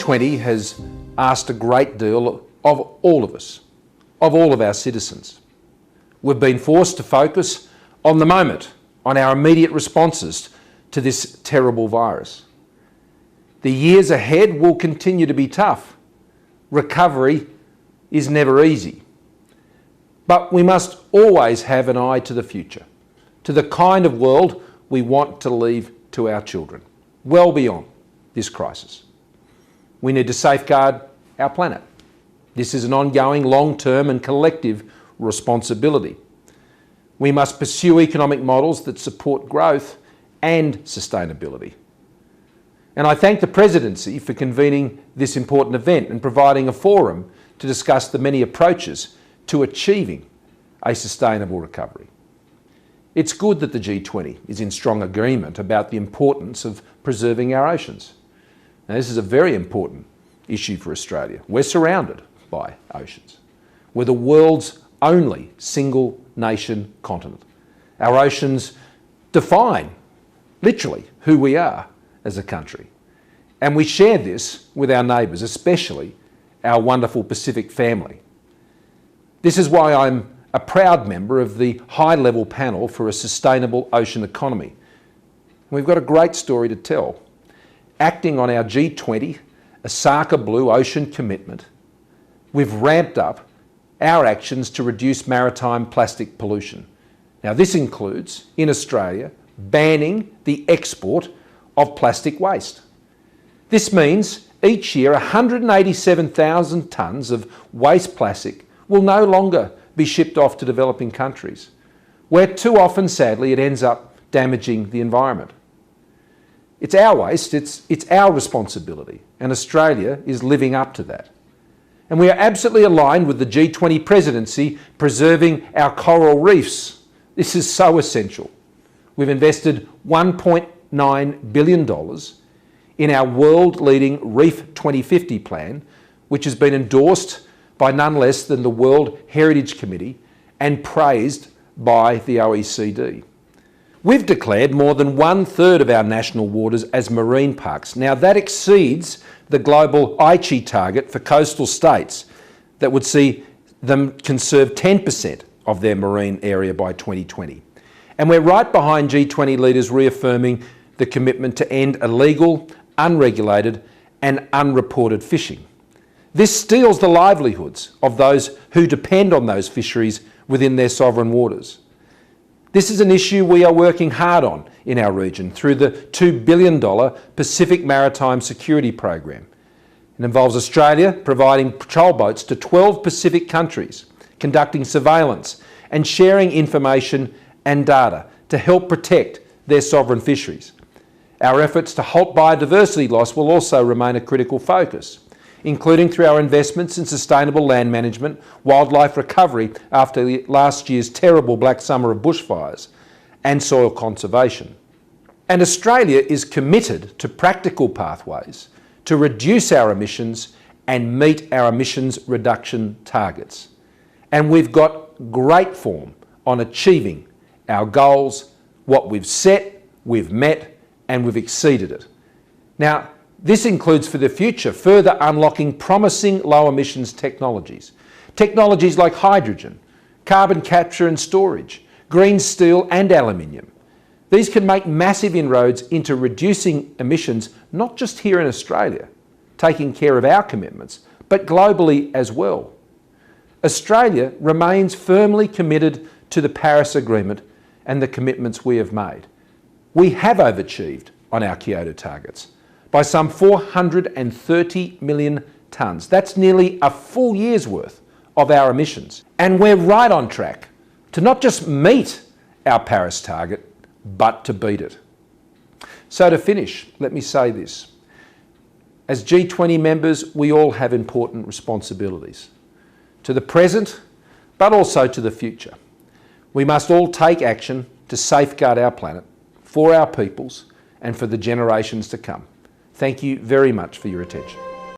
G20 has asked a great deal of all of us, of all of our citizens. We've been forced to focus on the moment, on our immediate responses to this terrible virus. The years ahead will continue to be tough. Recovery is never easy. But we must always have an eye to the future, to the kind of world we want to leave to our children, well beyond this crisis. We need to safeguard our planet. This is an ongoing, long-term and collective responsibility. We must pursue economic models that support growth and sustainability. And I thank the Presidency for convening this important event and providing a forum to discuss the many approaches to achieving a sustainable recovery. It's good that the G20 is in strong agreement about the importance of preserving our oceans. Now, this is a very important issue for Australia. We're surrounded by oceans. We're the world's only single nation continent. Our oceans define, literally, who we are as a country. And we share this with our neighbours, especially our wonderful Pacific family. This is why I'm a proud member of the high-level panel for a sustainable ocean economy. We've got a great story to tell. Acting on our G20 Osaka Blue Ocean commitment, we've ramped up our actions to reduce maritime plastic pollution. Now, this includes, in Australia, banning the export of plastic waste. This means each year 187,000 tonnes of waste plastic will no longer be shipped off to developing countries, where too often, sadly, it ends up damaging the environment. It's our waste, it's our responsibility, and Australia is living up to that. And we are absolutely aligned with the G20 presidency preserving our coral reefs. This is so essential. We've invested $1.9 billion in our world-leading Reef 2050 plan, which has been endorsed by none less than the World Heritage Committee and praised by the OECD. We've declared more than 1/3 of our national waters as marine parks. Now, that exceeds the global Aichi target for coastal states that would see them conserve 10% of their marine area by 2020. And we're right behind G20 leaders reaffirming the commitment to end illegal, unregulated and unreported fishing. This steals the livelihoods of those who depend on those fisheries within their sovereign waters. This is an issue we are working hard on in our region through the $2 billion Pacific Maritime Security Program. It involves Australia providing patrol boats to 12 Pacific countries, conducting surveillance and sharing information and data to help protect their sovereign fisheries. Our efforts to halt biodiversity loss will also remain a critical focus, including through our investments in sustainable land management, wildlife recovery after last year's terrible black summer of bushfires, and soil conservation. And Australia is committed to practical pathways to reduce our emissions and meet our emissions reduction targets. And we've got great form on achieving our goals. What we've set, we've met, and we've exceeded it. Now, this includes for the future further unlocking promising low emissions technologies. Technologies like hydrogen, carbon capture and storage, green steel and aluminium. These can make massive inroads into reducing emissions, not just here in Australia, taking care of our commitments, but globally as well. Australia remains firmly committed to the Paris Agreement and the commitments we have made. We have overachieved on our Kyoto targets by some 430 million tonnes. That's nearly a full year's worth of our emissions. And we're right on track to not just meet our Paris target, but to beat it. So to finish, let me say this. As G20 members, we all have important responsibilities to the present, but also to the future. We must all take action to safeguard our planet for our peoples and for the generations to come. Thank you very much for your attention.